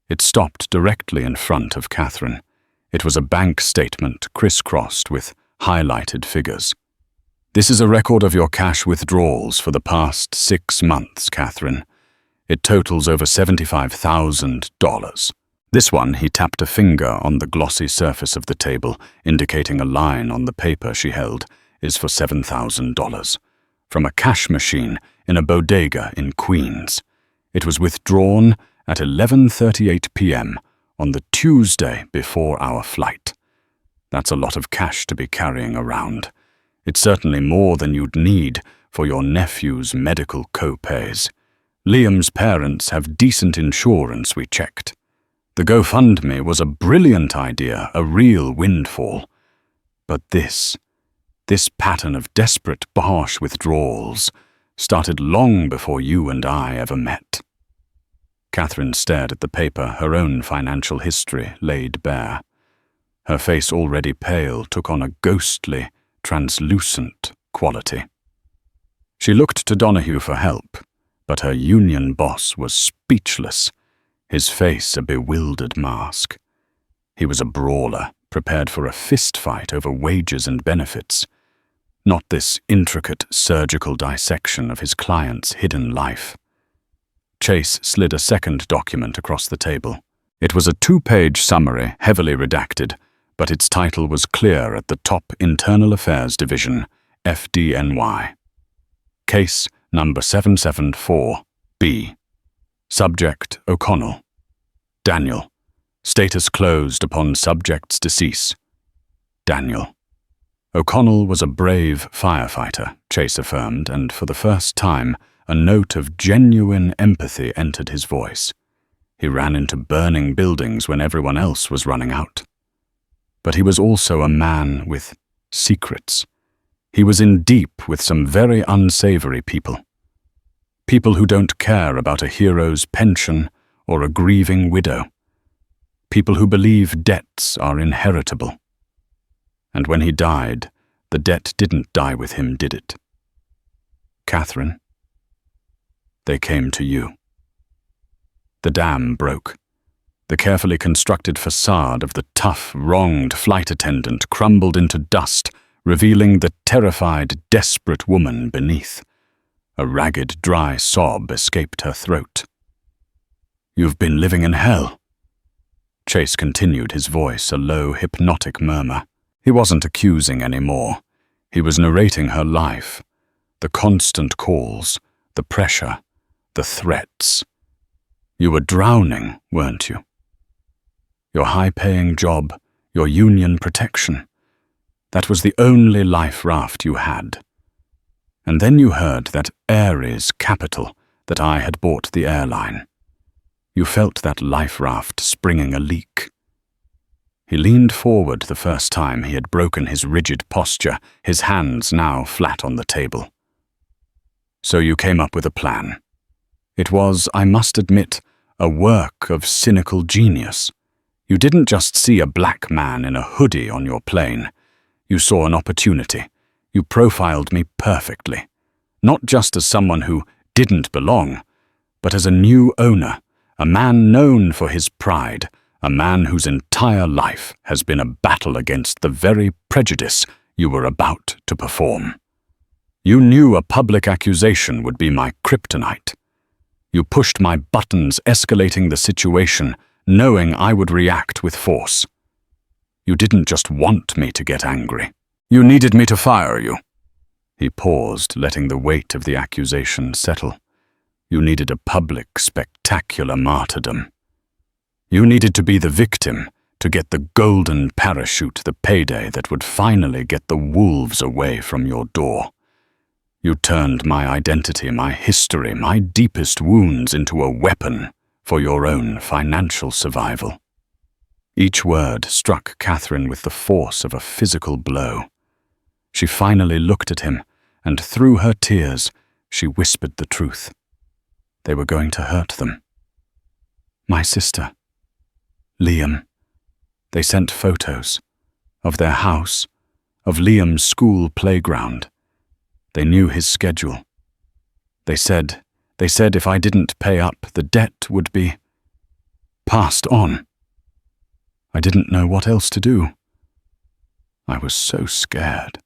It stopped directly in front of Catherine. It was a bank statement crisscrossed with highlighted figures. "This is a record of your cash withdrawals for the past 6 months, Catherine. It totals over $75,000. This one," he tapped a finger on the glossy surface of the table, indicating a line on the paper she held, "is for $7,000. From a cash machine in a bodega in Queens. It was withdrawn at 11:38 p.m. on the Tuesday before our flight. That's a lot of cash to be carrying around. It's certainly more than you'd need for your nephew's medical co-pays. Liam's parents have decent insurance, we checked. The GoFundMe was a brilliant idea, a real windfall. But this pattern of desperate, harsh withdrawals started long before you and I ever met." Catherine stared at the paper, her own financial history laid bare. Her face, already pale, took on a ghostly, translucent quality. She looked to Donahue for help, but her union boss was speechless, his face a bewildered mask. He was a brawler, prepared for a fistfight over wages and benefits, not this intricate surgical dissection of his client's hidden life. Chase slid a second document across the table. It was a 2-page summary, heavily redacted, but its title was clear at the top: Internal Affairs Division, FDNY. Case number 774B. Subject: O'Connell. Daniel. Status closed upon subject's decease. Daniel. O'Connell was a brave firefighter, Chase affirmed, and for the first time, a note of genuine empathy entered his voice. He ran into burning buildings when everyone else was running out. But he was also a man with secrets. He was in deep with some very unsavory people. People who don't care about a hero's pension or a grieving widow. People who believe debts are inheritable. And when he died, the debt didn't die with him, did it? Catherine, they came to you. The dam broke. The carefully constructed facade of the tough, wronged flight attendant crumbled into dust, revealing the terrified, desperate woman beneath. A ragged, dry sob escaped her throat. You've been living in hell. Chase continued, his voice a low, hypnotic murmur. He wasn't accusing anymore. He was narrating her life. The constant calls, the pressure, the threats. You were drowning, weren't you? Your high-paying job, your union protection. That was the only life raft you had. And then you heard that Ares Capital, that I had bought the airline. You felt that life raft springing a leak. He leaned forward the first time he had broken his rigid posture, his hands now flat on the table. So you came up with a plan. It was, I must admit, a work of cynical genius. You didn't just see a black man in a hoodie on your plane. You saw an opportunity. You profiled me perfectly, not just as someone who didn't belong, but as a new owner, a man known for his pride, a man whose entire life has been a battle against the very prejudice you were about to perform. You knew a public accusation would be my kryptonite. You pushed my buttons, escalating the situation, knowing I would react with force. You didn't just want me to get angry. You needed me to fire you. He paused, letting the weight of the accusation settle. You needed a public, spectacular martyrdom. You needed to be the victim, to get the golden parachute, the payday that would finally get the wolves away from your door. You turned my identity, my history, my deepest wounds into a weapon for your own financial survival. Each word struck Catherine with the force of a physical blow. She finally looked at him, and through her tears, she whispered the truth. They were going to hurt them. My sister, Liam. They sent photos of their house, of Liam's school playground. They knew his schedule. They said if I didn't pay up, the debt would be passed on. I didn't know what else to do. I was so scared.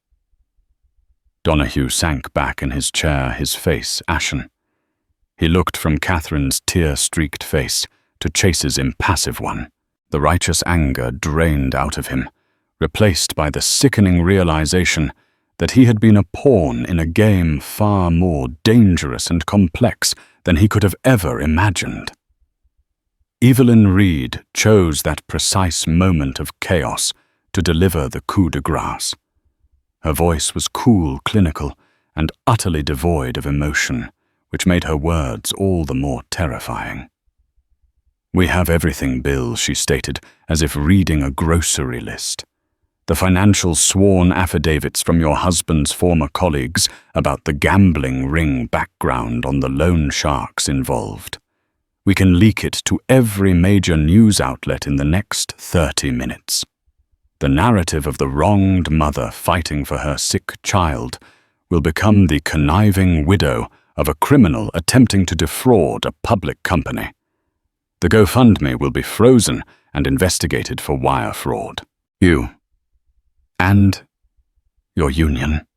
Donahue sank back in his chair, his face ashen. He looked from Catherine's tear-streaked face to Chase's impassive one. The righteous anger drained out of him, replaced by the sickening realization that he had been a pawn in a game far more dangerous and complex than he could have ever imagined. Evelyn Reed chose that precise moment of chaos to deliver the coup de grace. Her voice was cool, clinical, and utterly devoid of emotion, which made her words all the more terrifying. We have everything, Bill, she stated, as if reading a grocery list. The financial sworn affidavits from your husband's former colleagues about the gambling ring background on the loan sharks involved. We can leak it to every major news outlet in the next 30 minutes. The narrative of the wronged mother fighting for her sick child will become the conniving widow of a criminal attempting to defraud a public company. The GoFundMe will be frozen and investigated for wire fraud. You and your union,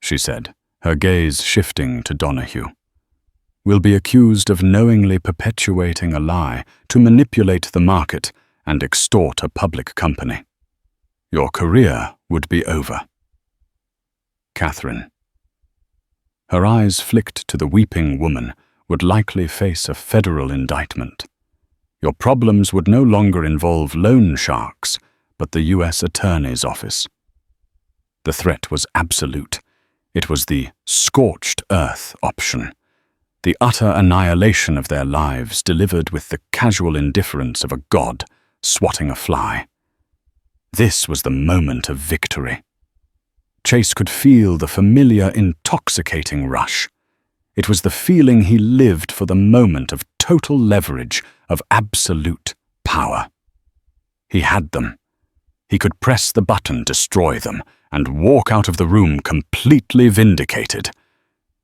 she said, her gaze shifting to Donahue, will be accused of knowingly perpetuating a lie to manipulate the market and extort a public company. Your career would be over. Catherine. Her eyes flicked to the weeping woman, would likely face a federal indictment. Your problems would no longer involve loan sharks, but the U.S. Attorney's Office. The threat was absolute. It was the scorched earth option, the utter annihilation of their lives delivered with the casual indifference of a god swatting a fly. This was the moment of victory. Chase could feel the familiar, intoxicating rush. It was the feeling he lived for, the moment of total leverage, of absolute power. He had them. He could press the button, destroy them, and walk out of the room completely vindicated.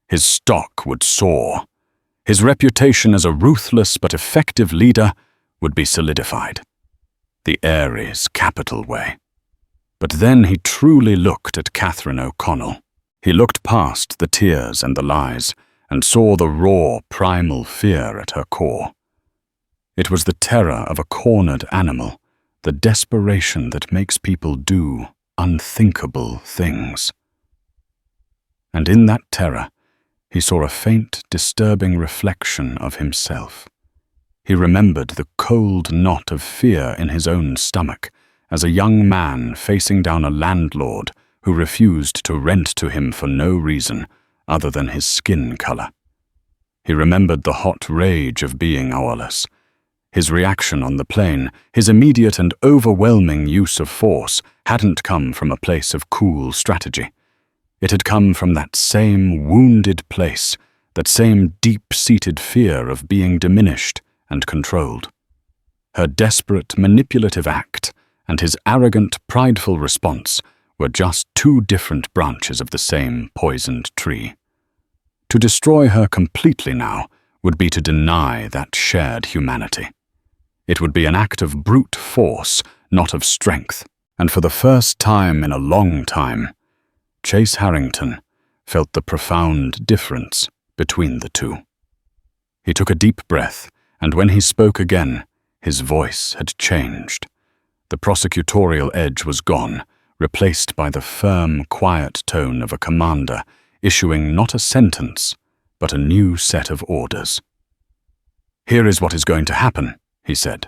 His stock would soar. His reputation as a ruthless but effective leader would be solidified. The Ares capital way. But then he truly looked at Catherine O'Connell. He looked past the tears and the lies, and saw the raw, primal fear at her core. It was the terror of a cornered animal, the desperation that makes people do unthinkable things. And in that terror, he saw a faint, disturbing reflection of himself. He remembered the cold knot of fear in his own stomach as a young man facing down a landlord who refused to rent to him for no reason other than his skin color. He remembered the hot rage of being powerless. His reaction on the plane, his immediate and overwhelming use of force, hadn't come from a place of cool strategy. It had come from that same wounded place, that same deep-seated fear of being diminished and controlled. Her desperate, manipulative act and his arrogant, prideful response were just two different branches of the same poisoned tree. To destroy her completely now would be to deny that shared humanity. It would be an act of brute force, not of strength, and for the first time in a long time, Chase Harrington felt the profound difference between the two. He took a deep breath, and when he spoke again, his voice had changed. The prosecutorial edge was gone, replaced by the firm, quiet tone of a commander issuing not a sentence, but a new set of orders. "Here is what is going to happen," he said.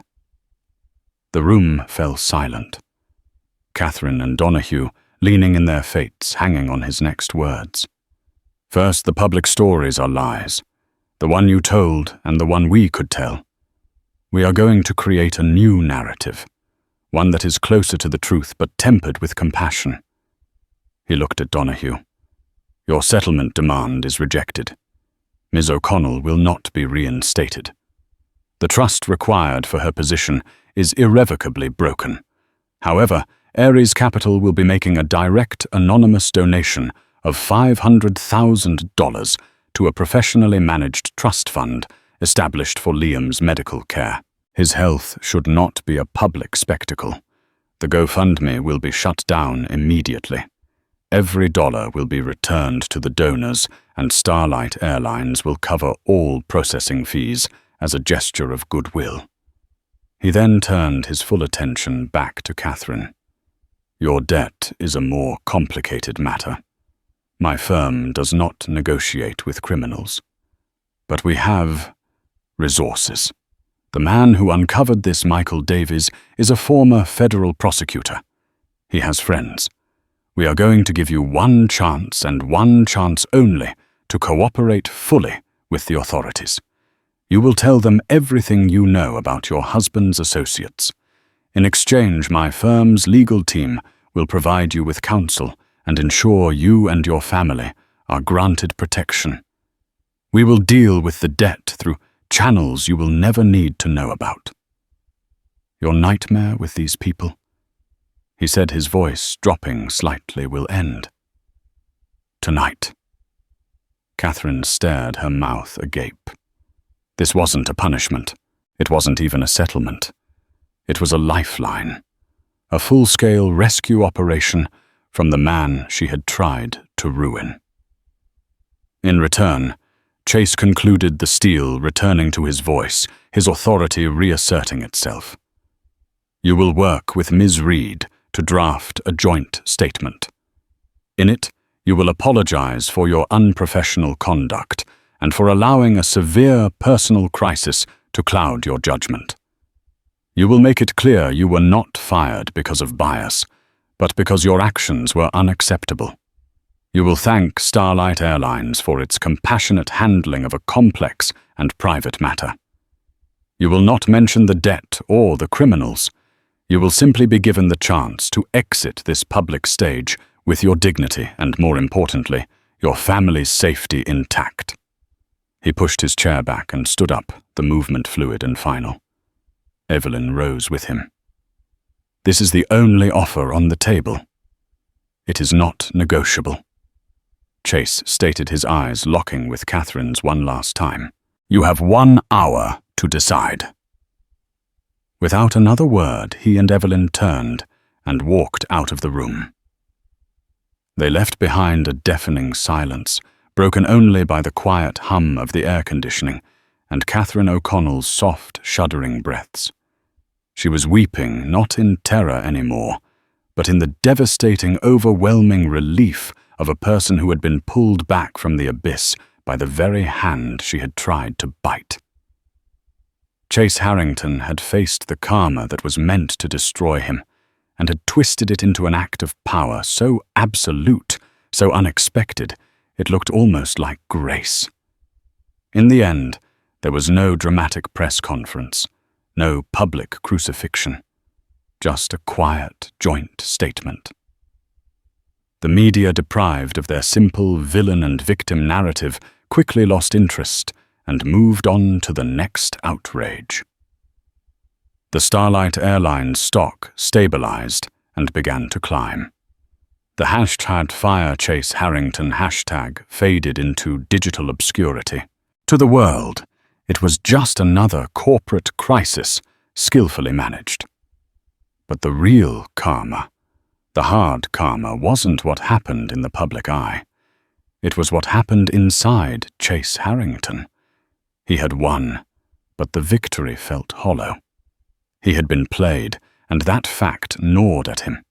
The room fell silent. Catherine and Donahue leaning in their fates, hanging on his next words. "First, the public stories are lies. The one you told and the one we could tell. We are going to create a new narrative, one that is closer to the truth but tempered with compassion." He looked at Donahue. "Your settlement demand is rejected. Ms. O'Connell will not be reinstated. The trust required for her position is irrevocably broken. However, Ares Capital will be making a direct, anonymous donation of $500,000 to a professionally managed trust fund established for Liam's medical care. His health should not be a public spectacle. The GoFundMe will be shut down immediately. Every dollar will be returned to the donors, and Starlight Airlines will cover all processing fees as a gesture of goodwill." He then turned his full attention back to Catherine. "Your debt is a more complicated matter. My firm does not negotiate with criminals. But we have resources. The man who uncovered this, Michael Davies, is a former federal prosecutor. He has friends. We are going to give you one chance and one chance only to cooperate fully with the authorities. You will tell them everything you know about your husband's associates. In exchange, my firm's legal team will provide you with counsel and ensure you and your family are granted protection. We will deal with the debt through channels you will never need to know about. Your nightmare with these people, he said, his voice dropping slightly, will end tonight. Catherine stared, her mouth agape. This wasn't a punishment. It wasn't even a settlement. It was a lifeline, a full-scale rescue operation from the man she had tried to ruin. In return, Chase concluded the steel returning to his voice, his authority reasserting itself. You will work with Ms. Reed to draft a joint statement. In it, you will apologize for your unprofessional conduct and for allowing a severe personal crisis to cloud your judgment. You will make it clear you were not fired because of bias, but because your actions were unacceptable. You will thank Starlight Airlines for its compassionate handling of a complex and private matter. You will not mention the debt or the criminals. You will simply be given the chance to exit this public stage with your dignity and, more importantly, your family's safety intact. He pushed his chair back and stood up, the movement fluid and final. Evelyn rose with him. This is the only offer on the table. It is not negotiable. Chase stated, his eyes locking with Catherine's one last time. You have 1 hour to decide. Without another word, he and Evelyn turned and walked out of the room. They left behind a deafening silence, broken only by the quiet hum of the air conditioning and Catherine O'Connell's soft, shuddering breaths. She was weeping not in terror anymore, but in the devastating, overwhelming relief of a person who had been pulled back from the abyss by the very hand she had tried to bite. Chase Harrington had faced the karma that was meant to destroy him, and had twisted it into an act of power so absolute, so unexpected, it looked almost like grace. In the end, there was no dramatic press conference, no public crucifixion, just a quiet, joint statement. The media, deprived of their simple villain and victim narrative, quickly lost interest and moved on to the next outrage. The Starlight Airlines stock stabilized and began to climb. The #FireChaseHarrington hashtag faded into digital obscurity. To the world, it was just another corporate crisis, skillfully managed. But the real karma, the hard karma, wasn't what happened in the public eye. It was what happened inside Chase Harrington. He had won, but the victory felt hollow. He had been played, and that fact gnawed at him.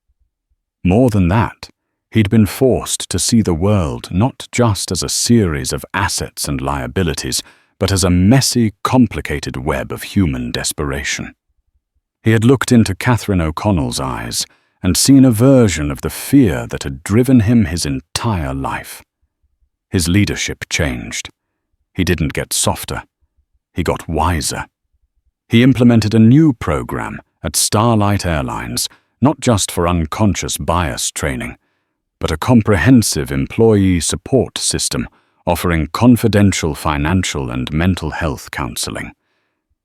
More than that, he'd been forced to see the world not just as a series of assets and liabilities, but as a messy, complicated web of human desperation. He had looked into Catherine O'Connell's eyes and seen a version of the fear that had driven him his entire life. His leadership changed. He didn't get softer. He got wiser. He implemented a new program at Starlight Airlines, not just for unconscious bias training, but a comprehensive employee support system offering confidential financial and mental health counseling.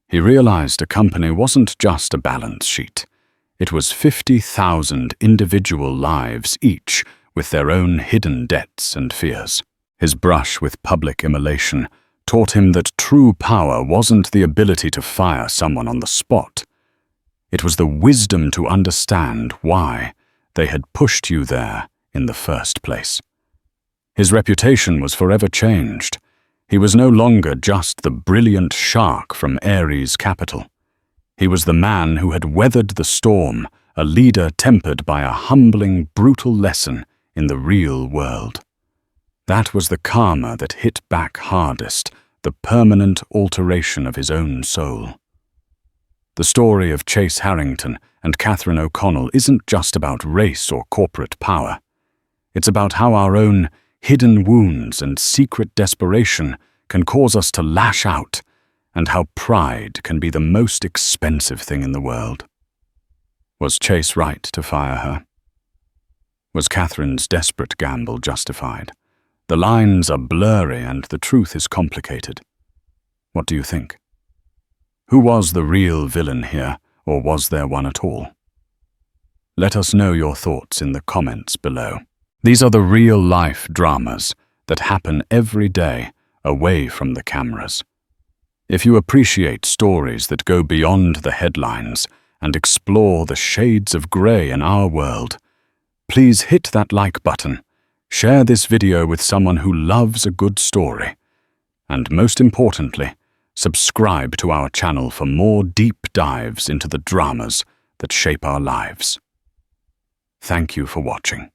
He realized a company wasn't just a balance sheet. It was 50,000 individual lives each with their own hidden debts and fears. His brush with public immolation taught him that true power wasn't the ability to fire someone on the spot. It was the wisdom to understand why they had pushed you there in the first place. His reputation was forever changed. He was no longer just the brilliant shark from Ares Capital. He was the man who had weathered the storm, a leader tempered by a humbling, brutal lesson in the real world. That was the karma that hit back hardest, the permanent alteration of his own soul. The story of Chase Harrington and Catherine O'Connell isn't just about race or corporate power. It's about how our own hidden wounds and secret desperation can cause us to lash out, and how pride can be the most expensive thing in the world. Was Chase right to fire her? Was Catherine's desperate gamble justified? The lines are blurry and the truth is complicated. What do you think? Who was the real villain here, or was there one at all? Let us know your thoughts in the comments below. These are the real-life dramas that happen every day away from the cameras. If you appreciate stories that go beyond the headlines and explore the shades of grey in our world, please hit that like button, share this video with someone who loves a good story, and most importantly, subscribe to our channel for more deep dives into the dramas that shape our lives. Thank you for watching.